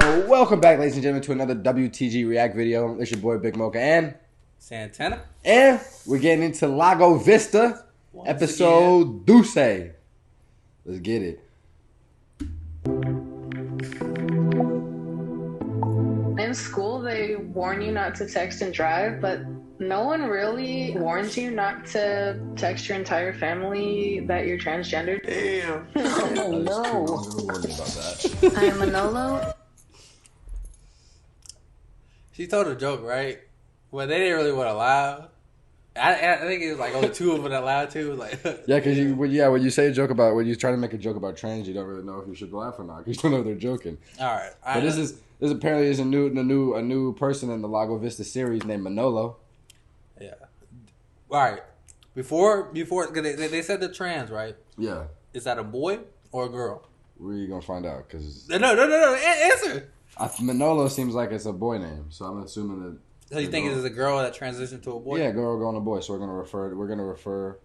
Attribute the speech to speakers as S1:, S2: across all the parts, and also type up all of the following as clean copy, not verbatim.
S1: Welcome back, ladies and gentlemen, to another WTG React video. It's your boy Big Mocha and
S2: Santana.
S1: And we're getting into Lago Vista, episode Deuce. Let's get it.
S3: In school, they warn you not to text and drive, but no one really warns you not to text your entire family that you're transgendered.
S4: Damn.
S3: Oh, no. I'm Manolo.
S2: She told a joke, right? Well, they didn't really want to laugh. I think it was like only two of them that laughed too. Like,
S1: yeah, because when you say a joke about, when you try to make a joke about trans, you don't really know if you should laugh or not because you don't know if they're joking.
S2: All right,
S1: but this apparently is a new person in the Lago Vista series named Manolo.
S2: Yeah. All right. Before, cause they said they're trans, right?
S1: Yeah.
S2: Is that a boy or a girl?
S1: Where are you gonna find out? Cause
S2: no. Answer.
S1: Manolo seems like it's a boy name, so I'm assuming that.
S2: So you think it is a girl that transitioned to a boy?
S1: Yeah, girl going to boy. So we're gonna refer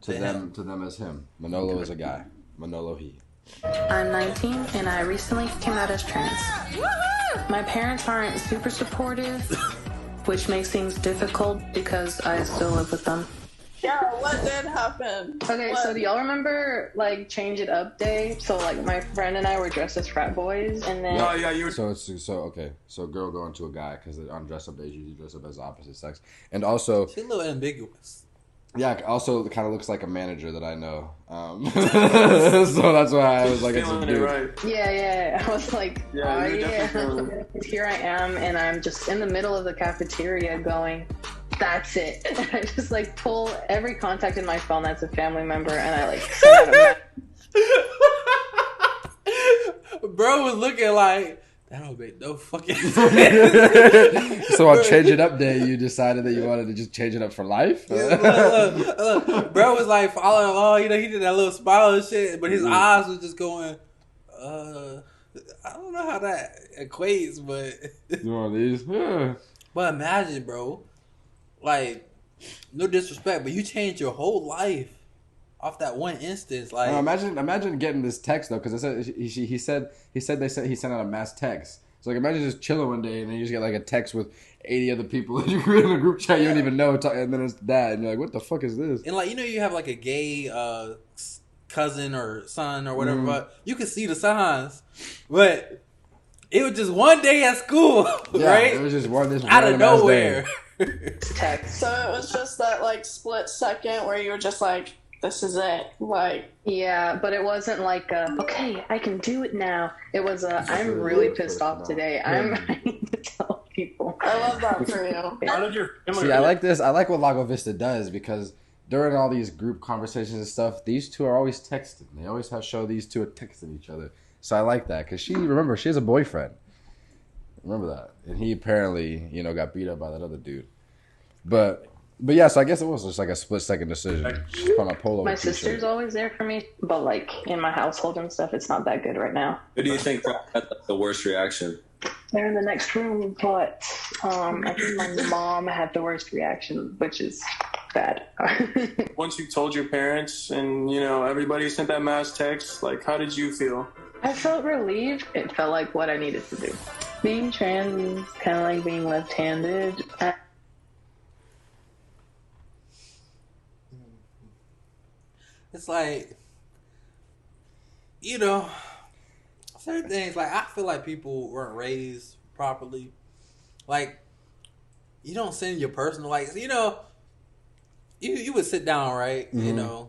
S1: to them as him. Manolo is a guy. Manolo he.
S3: I'm 19 and I recently came out as trans. My parents aren't super supportive, which makes things difficult because I still live with them.
S4: Yeah, what did happen?
S3: Okay, so do y'all remember like Change It Up Day? So like my friend and I were dressed as frat boys, and then
S1: you were. So girl going to a guy because on dress up days you dress up as the opposite sex, and also
S2: she's a little ambiguous.
S1: Yeah, also it kind of looks like a manager that I know. So that's why I was like, it's a dude.
S4: Right.
S3: Yeah. I was like,
S4: yeah.
S3: Here I am, and I'm just in the middle of the cafeteria going, that's it. And I just like pull every contact in my phone that's a family member, and I like send out
S2: a Bro was looking like, that don't make no fucking sense.
S1: So on Change It Up Day, you decided that you wanted to just change it up for life?
S2: Look. Bro was like following along, he did that little smile and shit, but his eyes was just going, I don't know how that equates, but...
S1: You want these? Yeah.
S2: But imagine, bro, like, no disrespect, but you changed your whole life off that one instance. Like,
S1: imagine getting this text though, because he said he sent out a mass text. So like, imagine just chilling one day and then you just get like a text with 80 other people that you're in a group chat you don't even know, and then it's that, and you're like, what the fuck is this?
S2: And like, you have like a gay cousin or son or whatever, but you can see the signs, but it was just one day at school, right?
S1: It was just this
S2: out of nowhere.
S3: Text.
S4: So it was just that like split second where you were just like, this is it. Like,
S3: yeah, but it wasn't like okay, I can do it now. It was I'm really pissed off today. I need to tell people.
S4: I love that for you.
S5: How did your family?
S1: See, I like this. I like what Lago Vista does because during all these group conversations and stuff, these two are always texting. They always show these two are texting each other. So I like that because she has a boyfriend. Remember that, and he apparently got beat up by that other dude. But yeah, so I guess it was just like a split-second decision.
S3: My sister's always there for me, but like in my household and stuff, it's not that good right now.
S5: Who do you think had the worst reaction?
S3: They're in the next room, but I think my mom had the worst reaction, which is bad.
S6: Once you told your parents and, everybody sent that mass text, like, how did you feel?
S3: I felt relieved. It felt like what I needed to do. Being trans is kind of like being left-handed.
S2: It's like, certain things, like, I feel like people weren't raised properly. Like, you don't send your personal, like, you would sit down, right?
S1: Mm-hmm.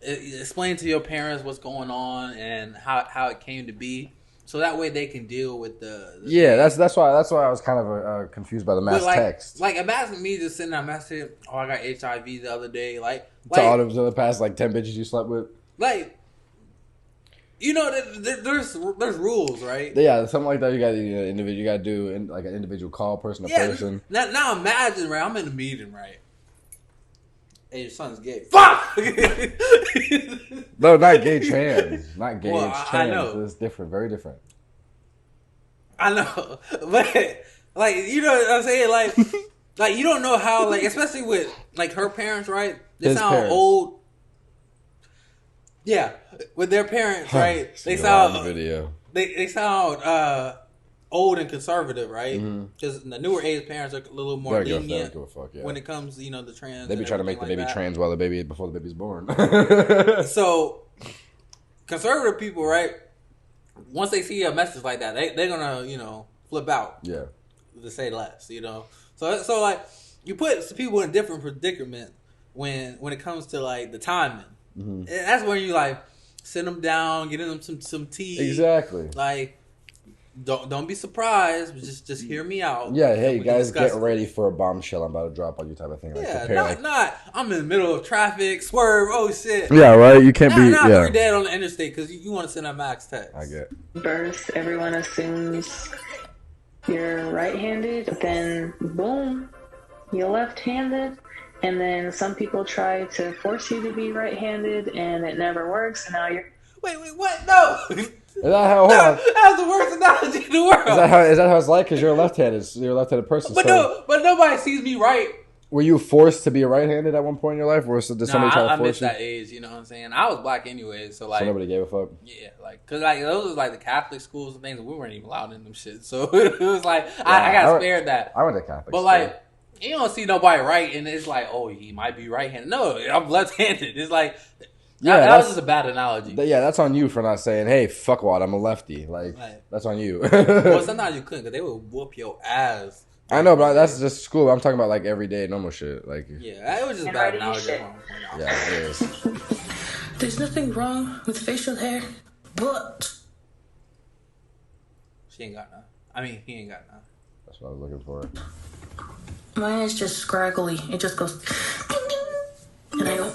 S2: Explain to your parents what's going on and how it came to be. So that way they can deal with the
S1: yeah, that's why I was kind of confused by the mass text.
S2: Like, imagine me just sitting there messaging, I got HIV the other day. Like
S1: to all of the past 10 bitches you slept with.
S2: Like, there's rules, right?
S1: Yeah, something like that. You got individual. You got to do like an individual call, person to person.
S2: Now imagine, right? I'm in a meeting, right? Hey, your son's gay. Fuck!
S1: No, not gay trans. Not gay.
S2: Well,
S1: it's trans.
S2: I know.
S1: It's different. Very different.
S2: I know. But, like, you know what I'm saying? Like you don't know how, like, especially with, like, her parents, right? They sound old. Yeah. With their parents, right? They sound...
S1: the video.
S2: They sound old and conservative, right?
S1: Mm-hmm.
S2: Because the newer age parents are a little more
S1: They
S2: lenient
S1: don't give a fuck, yeah.
S2: when it comes to the trans.
S1: They be trying to make the baby
S2: like
S1: trans while before the baby's born.
S2: So conservative people, right? Once they see a message like that, they're gonna flip out.
S1: Yeah.
S2: To say less, So like you put people in different predicament when it comes to like the timing.
S1: Mm-hmm.
S2: And that's when you like sit them down, get them some tea.
S1: Exactly.
S2: Like don't be surprised. Just hear me out.
S1: Yeah. Hey guys, get
S2: it.
S1: ready for a bombshell I'm about to drop on you type of thing. Like,
S2: Yeah. Not. I'm in the middle of traffic. Swerve. Oh shit.
S1: Yeah. Right. You can't be.
S2: Not
S1: Yeah.
S2: you're dead on the interstate because you want to send a max text.
S1: I get.
S3: Birth, everyone assumes you're right-handed, then boom, you're left-handed. And then some people try to force you to be right-handed, and it never works. And now you're...
S2: Wait, what? No!
S1: Is that how? Hold on.
S2: That's the worst analogy in the world.
S1: Is that how it's like? Because you're a left-handed person.
S2: But
S1: so
S2: but nobody sees me right.
S1: Were you forced to be right-handed at one point in your life, or did somebody try to
S2: I
S1: force
S2: missed
S1: you?
S2: that age. You know what I'm saying? I was black anyway, so like
S1: So nobody gave a fuck.
S2: Yeah, like because like those was like the Catholic schools and things. We weren't even allowed in them shit. So it was like I got spared that.
S1: I went to Catholic.
S2: But like you don't see nobody right, and it's like, oh, he might be right-handed. No, I'm left-handed. It's like. Yeah, that was just a bad analogy.
S1: Yeah, that's on you for not saying, "Hey, fuckwad, I'm a lefty." Like that's on you.
S2: Well, sometimes you couldn't because they would whoop your ass.
S1: I know, but that's just school. I'm talking about like everyday normal shit. Like
S2: yeah, it was just a bad analogy.
S1: Yeah, it is.
S3: There's nothing wrong with facial hair, but
S2: she ain't got none. I mean, he ain't got none.
S1: That's what I was looking for.
S3: Mine is just scraggly. It just goes, and I go.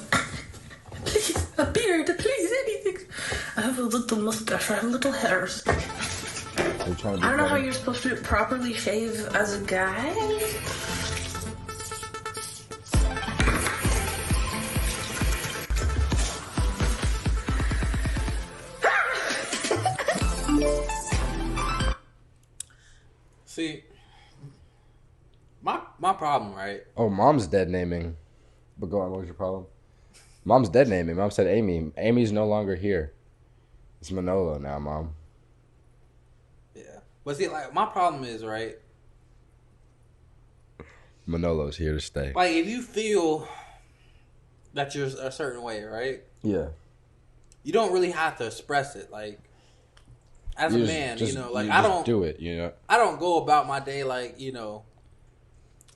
S3: Please, a beard, please, anything. I have a little mustache, I have little hairs. I don't know how you're supposed to properly shave as a guy.
S2: See, my problem, right?
S1: Oh, mom's dead naming. But go on, what was your problem? Mom's dead naming. Mom said Amy. Amy's no longer here. It's Manolo now, Mom.
S2: Yeah. But see, like, my problem is, right?
S1: Manolo's here to stay.
S2: Like, if you feel that you're a certain way, right?
S1: Yeah.
S2: You don't really have to express it. Like, as a man, like, I don't
S1: do it,
S2: I don't go about my day like,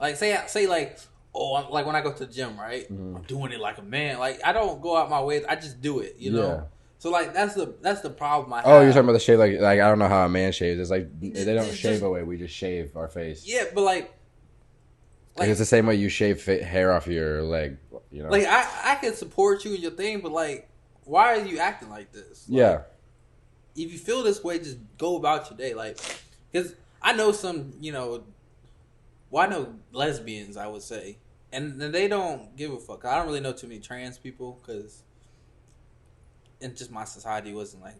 S2: like, say like, oh, like when I go to the gym, right? Mm-hmm. I'm doing it like a man. Like I don't go out my way. I just do it, Yeah. So like that's the problem I have.
S1: Oh, you're talking about the shave? Like I don't know how a man shaves. It's like they don't shave away. We just shave our face.
S2: Yeah, but like
S1: it's the same way you shave hair off your leg.
S2: Like I can support you in your thing, but like, why are you acting like this? Like,
S1: yeah.
S2: If you feel this way, just go about your day. Like, because I know some, I know lesbians, I would say. And they don't give a fuck. I don't really know too many trans people because in just my society wasn't like,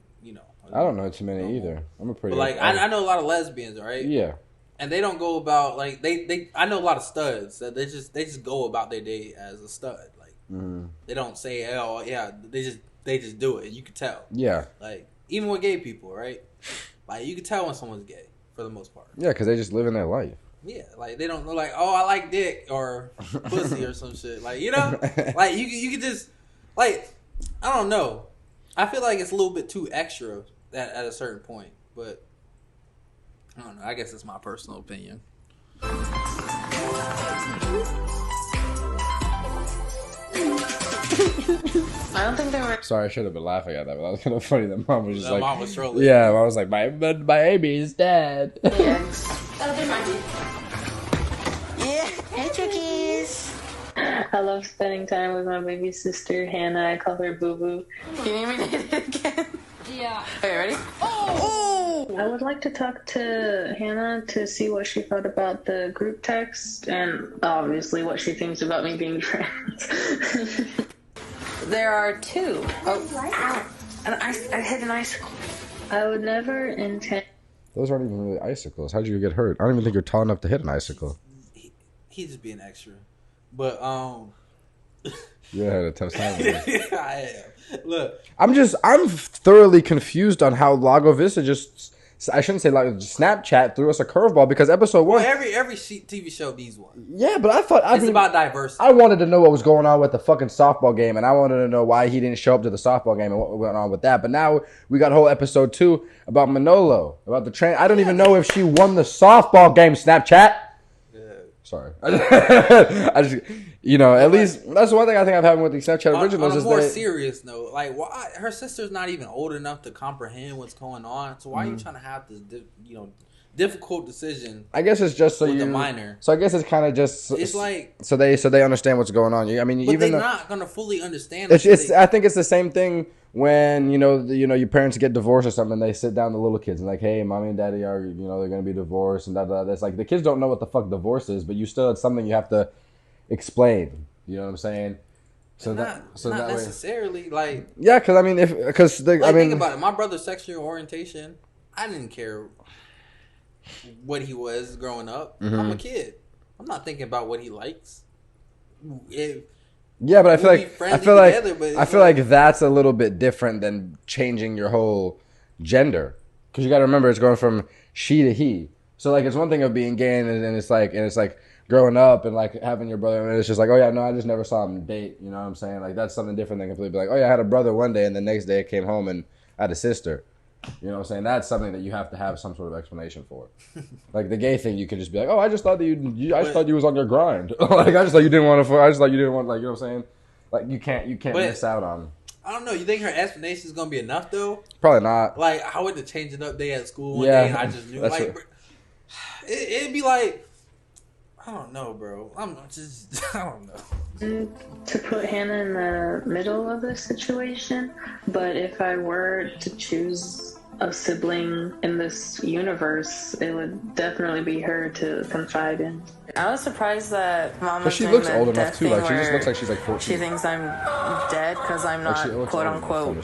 S1: I don't know too many either. I'm a pretty...
S2: But like, I know a lot of lesbians, right?
S1: Yeah.
S2: And they don't go about, like, I know a lot of studs that they just go about their day as a stud. Like, they don't say, oh, yeah, they just do it. You can tell.
S1: Yeah.
S2: Like, even with gay people, right? Like, you can tell when someone's gay, for the most part.
S1: Yeah, because they just live in their life.
S2: Yeah, like, they don't know, like, oh, I like dick or pussy or some shit. Like, like, you can just, like, I don't know. I feel like it's a little bit too extra at a certain point. But, I don't know. I guess it's my personal opinion.
S3: I don't think they were...
S1: Sorry, I should have been laughing at that, but that was kind of funny that Mom was just like...
S2: Mom was trolling.
S1: Yeah, Mom was like, my Amy is dead.
S3: Yes.
S4: Oh, they might be.
S3: Yeah. Hey, chickies. I love spending time with my baby sister, Hannah. I call her Boo Boo. Can you name it again?
S4: Yeah.
S3: Okay, ready? Oh! I would like to talk to Hannah to see what she thought about the group text and obviously what she thinks about me being trans.
S7: There are two. Oh, I hit an icicle.
S3: I would never intend...
S1: Those aren't even really icicles. How'd you get hurt? I don't even think you're tall enough to hit an icicle.
S2: He's just being extra. But,
S1: You had a tough time with it.
S2: I am. Look.
S1: I'm thoroughly confused on how Lago Vista just I shouldn't say like Snapchat threw us a curveball because episode 1.
S2: Well, every TV show needs one.
S1: Yeah, but I thought
S2: It's about diversity.
S1: I wanted to know what was going on with the fucking softball game, and I wanted to know why he didn't show up to the softball game and what went on with that. But now we got whole episode 2 about Manolo, about the train. I don't even know if she won the softball game. Snapchat. Sorry. I just, at least that's one thing I think I've had with the Snapchat originals.
S2: On a more serious note, like, why her sister's not even old enough to comprehend what's going on. So why are you trying to have this, difficult decision?
S1: I guess it's just
S2: with the minor.
S1: So I guess it's kind of just.
S2: It's like
S1: so they understand what's going on. I mean,
S2: but
S1: even
S2: they're not gonna fully understand.
S1: It's I think it's the same thing. When your parents get divorced or something, they sit down the little kids and like, hey, mommy and daddy are they're gonna be divorced and that's like the kids don't know what the fuck divorce is, but you still it's something you have to explain. You know what I'm saying? So not
S2: necessarily like
S1: yeah, because I mean
S2: think about it. My brother's sexual orientation, I didn't care what he was growing up.
S1: Mm-hmm.
S2: I'm a kid. I'm not thinking about what he likes.
S1: Yeah, but I feel like that's a little bit different than changing your whole gender, because you got to remember it's going from she to he. So like it's one thing of being gay and it's like growing up and like having your brother and it's just like, oh yeah, no, I just never saw him date. You know what I'm saying? Like that's something different than completely be like, oh yeah, I had a brother one day and the next day I came home and I had a sister. You know what I'm saying? That's something that you have to have some sort of explanation for. Like the gay thing, you can just be like, oh, I just thought that I just thought you was on your grind. Like I just thought you didn't want, like you know what I'm saying? Like you can't miss out on.
S2: I don't know. You think her explanation is gonna be enough though?
S1: Probably not.
S2: Like I went to change it up day at school one day and I just knew like it'd be like I don't know, bro. I don't know.
S7: To put Hannah in the middle of this situation, but if I were to choose a sibling in this universe, it would definitely be her to confide in. I was surprised that Mama.
S1: But she looks old enough too. Like she just looks like she's like 14.
S7: She thinks I'm dead because I'm not quote unquote.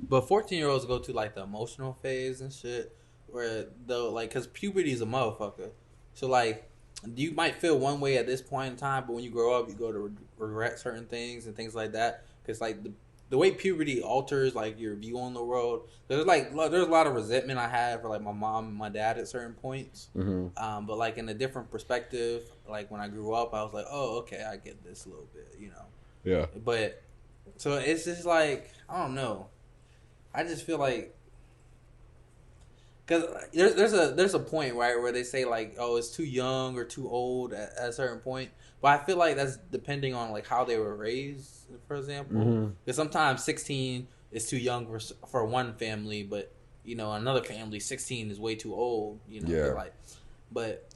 S2: But 14-year-olds go to like the emotional phase and shit, where though like because puberty is a motherfucker. So like you might feel one way at this point in time, but when you grow up, you go to regret certain things and things like that. Because like the way puberty alters like your view on the world. There's a lot of resentment I had for like my mom and my dad at certain points.
S1: Mm-hmm.
S2: But like in a different perspective, like when I grew up, I was like, oh, okay, I get this a little bit,
S1: Yeah.
S2: But so it's just like I don't know. I just feel like because there's a point right where they say like, oh, it's too young or too old at a certain point. But I feel like that's depending on like how they were raised, for example. Because sometimes 16 is too young for one family, but another family 16 is way too old.
S1: Yeah.
S2: Like, but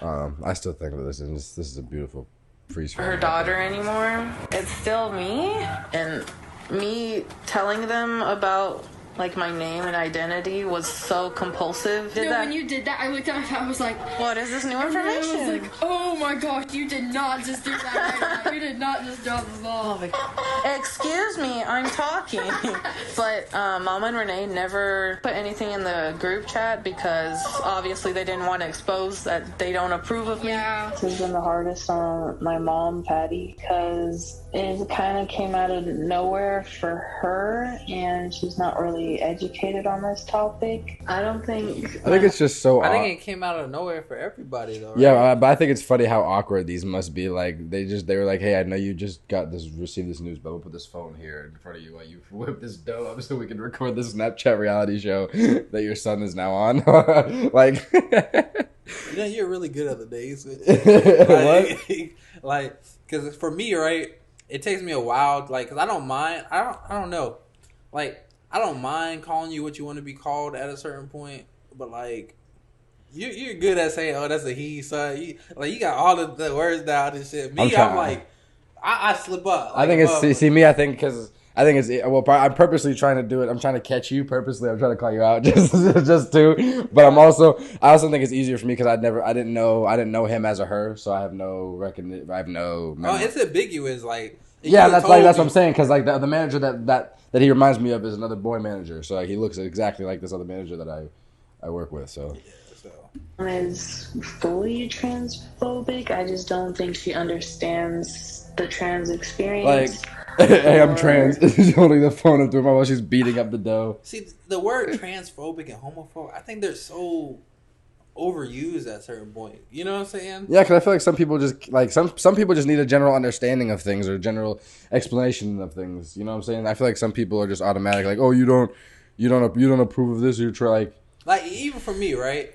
S1: I still think that this is a beautiful freeze frame.
S7: Her daughter anymore. It's still me, and me telling them about like my name and identity was so compulsive.
S8: When you did that, I looked at my I was like,
S7: what is this new information?
S8: I was like, oh my gosh, you did not just do that. You did not just drop the ball.
S7: Excuse me, I'm talking. But Mama and Renee never put anything in the group chat because obviously they didn't want to expose that they don't approve of me.
S8: Yeah.
S7: This has been the hardest on my mom, Patty, because it kind of came out of nowhere for her, and she's not really educated on this topic. I think
S1: it's just so
S2: I think it came out of nowhere for everybody though, right?
S1: Yeah, but I think it's funny how awkward these must be. Like they were like, hey, I know you just received this news, but we'll put this phone here in front of you while you whip this dough up so we can record this Snapchat reality show that your son is now on. Like
S2: you're really good at the days.
S1: What?
S2: Like because for me, right, it takes me a while, like, because I don't mind. I don't know. Like, I don't mind calling you what you want to be called at a certain point, but, like, you're good at saying, oh, that's a he, son. You got all the words down and shit. Me, I'm like, I slip up. Like,
S1: I think it's, see me, I think it's, well, I'm purposely trying to do it. I'm trying to catch you purposely. I'm trying to call you out just to, but I also think it's easier for me because I didn't know him as a her, so I have no recognition. I have no memory.
S2: Oh, it's ambiguous, like.
S1: Yeah, that's what I'm saying, because like the manager that he reminds me of is another boy manager, so like he looks exactly like this other manager that I work with. So
S7: is fully transphobic. I just don't think she understands the trans experience.
S1: Like Hey, I'm trans. She's holding the phone up to her mom while she's beating up the dough.
S2: See, the word transphobic and homophobic, I think they're so overused at a certain point. You know what I'm saying?
S1: Yeah, because I feel like some people just like some people just need a general understanding of things or a general explanation of things. You know what I'm saying? I feel like some people are just automatic, like, oh, you don't approve of this. You're
S2: like even for me, right?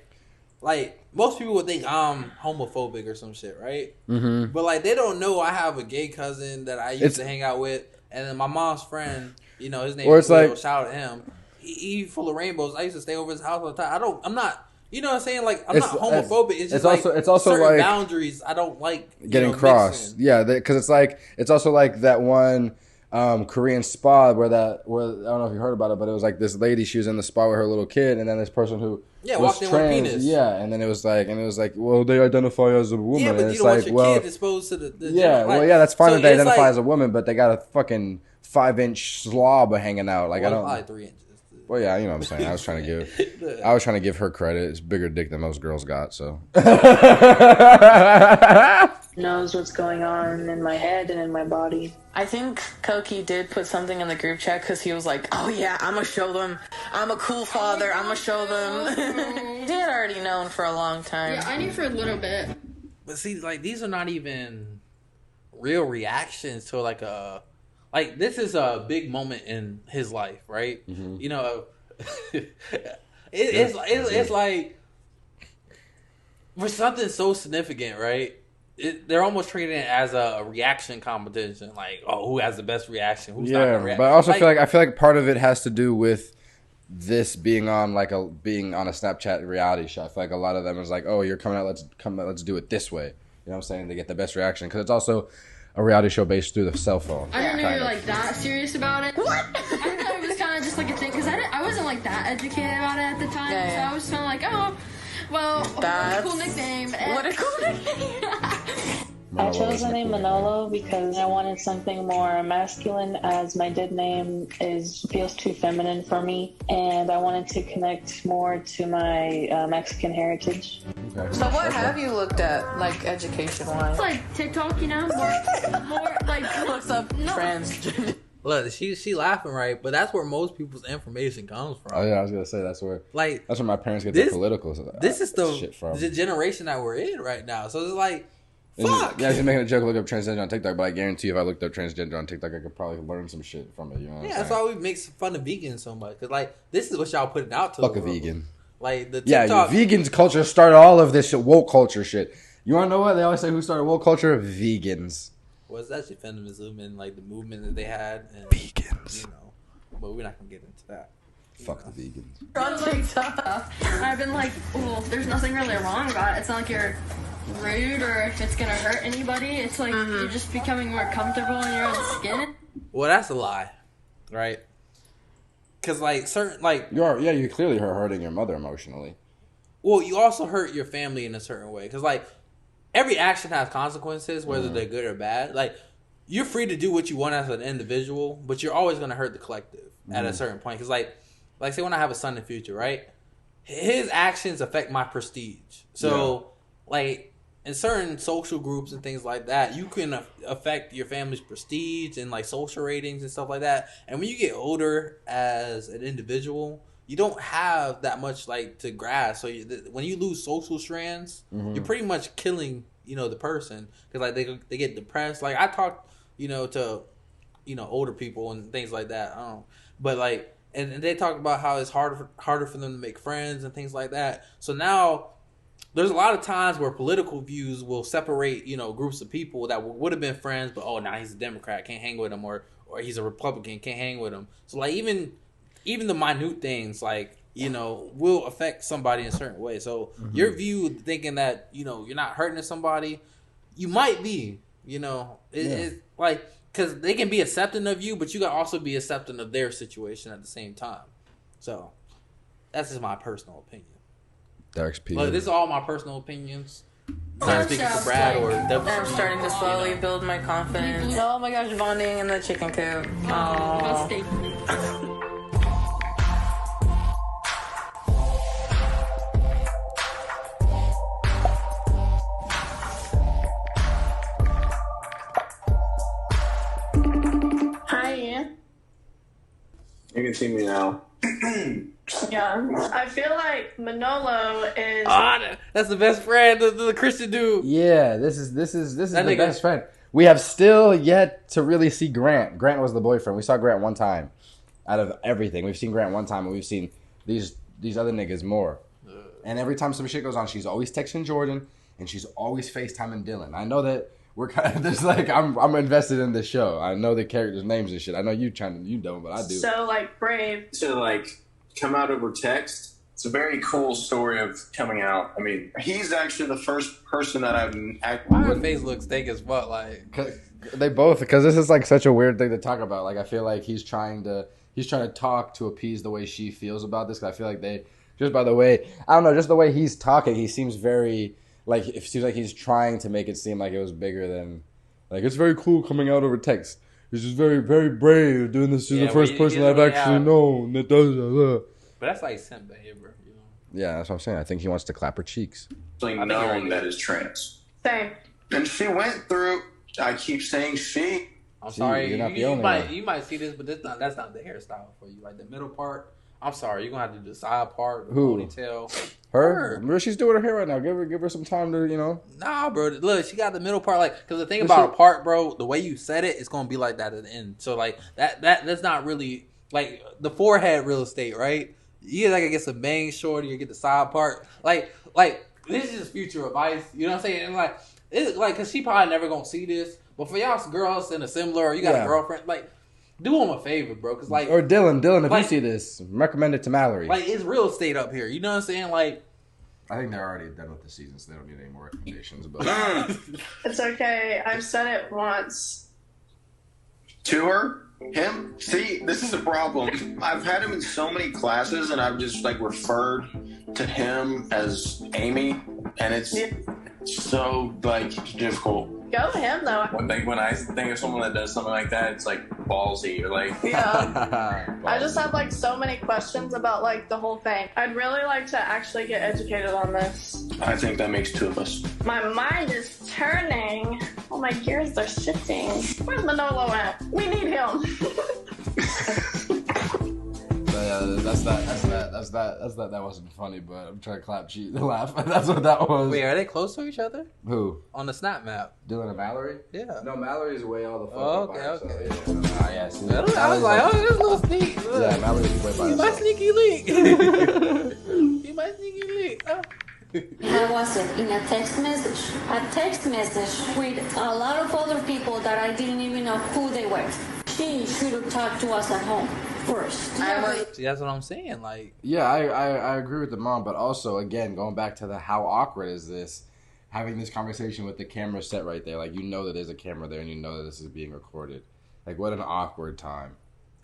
S2: Like most people would think I'm homophobic or some shit, right? Mm-hmm. But like they don't know I have a gay cousin that I used to hang out with, and then my mom's friend, you know, his name is Will. Like, shout out to him. He full of rainbows. I used to stay over his house all the time. I'm not. You know what I'm saying? Like, I'm not homophobic. It's just it's also certain like boundaries I don't like
S1: getting crossed. Yeah, because it's also like that one Korean spa where I don't know if you heard about it, but it was like this lady. She was in the spa with her little kid, and then this person who was
S2: walked in with a penis.
S1: Yeah, and then it was like, well, they identify as a woman.
S2: Yeah, but
S1: and
S2: you don't want your kid exposed to the
S1: that's fine if they identify as a woman, but they got a fucking 5-inch slob hanging out. Like I don't.
S2: Probably 3 inches.
S1: Well, yeah, you know what I'm saying. I was trying to give her credit. It's bigger dick than most girls got, so.
S7: Knows what's going on in my head and in my body. I think Koki did put something in the group chat because he was like, oh yeah, I'm going to show them. I'm a cool father. I'm going to show them. He had already known for a long time.
S8: Yeah, I knew for a little bit.
S2: But see, like, these are not even real reactions to like this is a big moment in his life, right? Mm-hmm. You know, it's like for something so significant, right? They're almost treating it as a reaction competition, like, oh, who has the best reaction? Who's not gonna react?
S1: But I also feel like part of it has to do with this being on a Snapchat reality show. I feel like a lot of them is like, oh, you're coming out, let's do it this way. You know what I'm saying? They get the best reaction because it's also a reality show based through the cell phone.
S8: I didn't know you were like that serious about it. What? I thought it was kind of just like a thing because I wasn't like that educated about it at the time. Yeah. So I was kind of like, oh, well, what a cool nickname. What a cool nickname.
S7: I chose the name Manolo because I wanted something more masculine, as my dead name feels too feminine for me, and I wanted to connect more to my Mexican heritage.
S9: Okay. So what have you looked at, like, education-wise?
S8: It's like TikTok, you know, more like
S9: looks up transgender.
S2: Look, she laughing, right? But that's where most people's information comes from.
S1: Oh yeah, I was gonna say that's where my parents get their political.
S2: This is
S1: shit from
S2: the generation that we're in right now. So it's like, fuck.
S1: Yeah, I was making a joke, look up transgender on TikTok, but I guarantee you if I looked up transgender on TikTok, I could probably learn some shit from it. You know what I'm saying?
S2: That's why we make fun of vegans so much. Because, like, this is what y'all putting out to
S1: fuck a vegan.
S2: Like, the TikTok.
S1: Yeah, vegans culture started all of this shit, woke culture shit. You want to know what? They always say who started woke culture? Vegans.
S2: Well, it's actually feminism and, like, the movement that they had. And,
S1: vegans.
S2: You know, but we're not going to get into that.
S1: Fuck the vegans.
S8: I've been like, well, there's nothing really wrong about it. It's not like you're rude or if it's gonna hurt anybody. It's like you're just becoming more comfortable in your own skin.
S2: Well, that's a lie, right? Because like certain like
S1: you clearly are hurting your mother emotionally.
S2: Well, you also hurt your family in a certain way because like every action has consequences, whether they're good or bad. Like you're free to do what you want as an individual, but you're always gonna hurt the collective at a certain point. Because like say when I have a son in the future, right? His actions affect my prestige. So like. In certain social groups and things like that, you can affect your family's prestige and like social ratings and stuff like that. And when you get older as an individual, you don't have that much like to grasp. So when you lose social strands, you're pretty much killing the person because like they get depressed. Like I talk to older people and things like that. But like and they talk about how it's harder for them to make friends and things like that. So now. There's a lot of times where political views will separate, groups of people that would have been friends, but now he's a Democrat, can't hang with him, or he's a Republican, can't hang with him. So like even the minute things like will affect somebody in a certain way. So your view, thinking that you're not hurting somebody, you might be, it's like because they can be accepting of you, but you can also be accepting of their situation at the same time. So that's just my personal opinion.
S1: Derek's
S2: Look, this is all my personal opinions. Not speaking for Brad or WTG.
S9: I'm starting to slowly build my confidence. Oh my gosh, bonding in the chicken coop. Aww.
S6: see me now.
S4: Yeah. I feel like Manolo is.
S2: That's the best friend, the Christian dude.
S1: Yeah, this is the best friend. We have still yet to really see Grant. Grant was the boyfriend. We saw Grant one time out of everything. We've seen Grant one time, and we've seen these other niggas more. And every time some shit goes on, she's always texting Jordan, and she's always FaceTiming Dylan. I know that we're kind of this like I'm invested in this show. I know the characters' names and shit. I know you don't, but I do.
S4: So like brave
S6: to like come out over text. It's a very cool story of coming out. I mean, he's actually the first person that I've
S2: Why her face looks thick as fuck? Like
S1: they both, because this is like such a weird thing to talk about. Like I feel like he's trying to talk to appease the way she feels about this. Cause I feel like just by the way, I don't know, just the way he's talking, he seems very like it seems like he's trying to make it seem like it was bigger than like it's very cool coming out over text. He's just very, very brave doing this. He's the first person I've actually known that does that.
S2: But that's like simp behavior, you know?
S1: Yeah, that's what I'm saying. I think he wants to clap her cheeks.
S6: Known that is trans.
S4: Same.
S6: And she went through. I keep saying she.
S2: I'm sorry. You're not the only one. You might see this, but that's not the hairstyle for you. Like the middle part. I'm sorry. You're gonna have to do the side part, the ponytail.
S1: Her? Bro, she's doing her hair right now. Give her some time to, you know.
S2: Nah, bro. Look, she got the middle part. Like, because the thing about a part, bro, the way you set it, it's gonna be like that at the end. So like that's not really like the forehead real estate, right? You like I get some bangs shorter, you get the side part. Like this is just future advice. You know what I'm saying? And like it's like because she probably never gonna see this, but for y'all girls in a similar, or you got a girlfriend, like do them a favor, bro. Cause like
S1: or Dylan, if like, you see this, recommend it to Mallory.
S2: Like it's real estate up here. You know what I'm saying? Like
S1: I think they're already done with the season, so they don't need any more recommendations. But
S4: it's okay. I've said it once.
S6: To her. Him? See, this is a problem. I've had him in so many classes, and I've just like referred to him as Amy, and it's so like difficult.
S4: Go him though.
S6: When I think of someone that does something like that, it's like ballsy or like
S4: I just have like so many questions about like the whole thing. I'd really like to actually get educated on this.
S6: I think that makes two of us.
S4: My mind is turning. Oh, my gears are shifting. Where's Manolo at? We need him.
S1: That wasn't funny, but I'm trying to laugh. That's what that was.
S2: Wait, are they close to each other?
S1: Who?
S2: On the snap map.
S1: Dylan and Mallory?
S2: Yeah.
S1: No, Mallory's way all the fuck up.
S2: Okay.
S1: Yeah, see,
S2: I was like, this little sneak.
S1: Yeah, Mallory's way by herself.
S2: My sneaky link. He's my sneaky link.
S10: How was it? In a text message? A text message with a lot of other people that I didn't even know who they were. She should have talked to us at home first.
S2: See, that's what I'm saying. Like,
S1: yeah, I agree with the mom, but also again going back to the how awkward is this, having this conversation with the camera set right there, like you know that there's a camera there and you know that this is being recorded. Like what an awkward time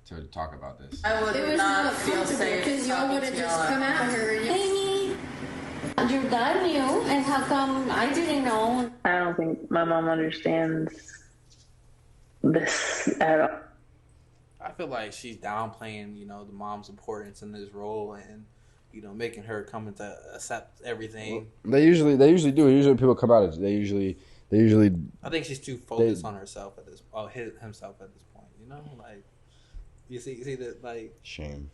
S1: to talk about this.
S8: I would not feel safe because y'all would have just come at her.
S10: Amy, your dad knew, and how come I didn't know?
S7: I don't think my mom understands this at all.
S2: I feel like she's downplaying, you know, the mom's importance in this role and, you know, making her come to accept everything.
S1: Well, they usually do. Usually people come out. They usually.
S2: I think she's too focused on herself at this, himself at this point. You know, like you see that like
S1: shame.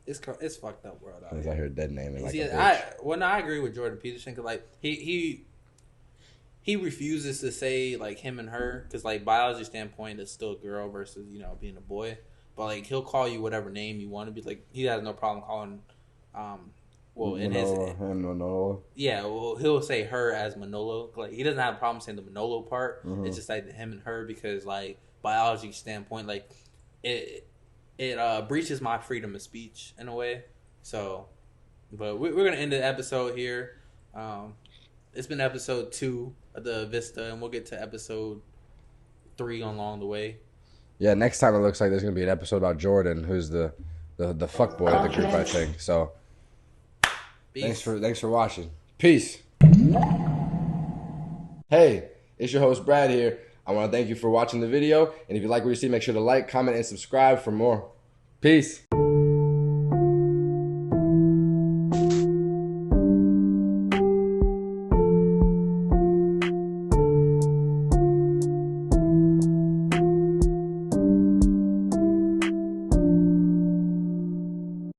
S2: It's fucked up world out
S1: here.
S2: As
S1: I heard dead name. Like
S2: I agree with Jordan Peterson because like he refuses to say like him and her because like biology standpoint it's still a girl versus you know being a boy, but like he'll call you whatever name you want to be. Like he has no problem calling
S1: Manolo.
S2: Yeah, well he'll say her as Manolo. Like he doesn't have a problem saying the Manolo part. Mm-hmm. It's just like him and her because like biology standpoint like it breaches my freedom of speech in a way. So, but we're gonna end the episode here. It's been episode 2 of the Vista, and we'll get to episode 3 along the way.
S1: Yeah, next time it looks like there's gonna be an episode about Jordan, who's the fuckboy of the group, I think. So, thanks for watching. Peace. Hey, it's your host Brad here. I want to thank you for watching the video, and if you like what you see, make sure to like, comment, and subscribe for more. Peace.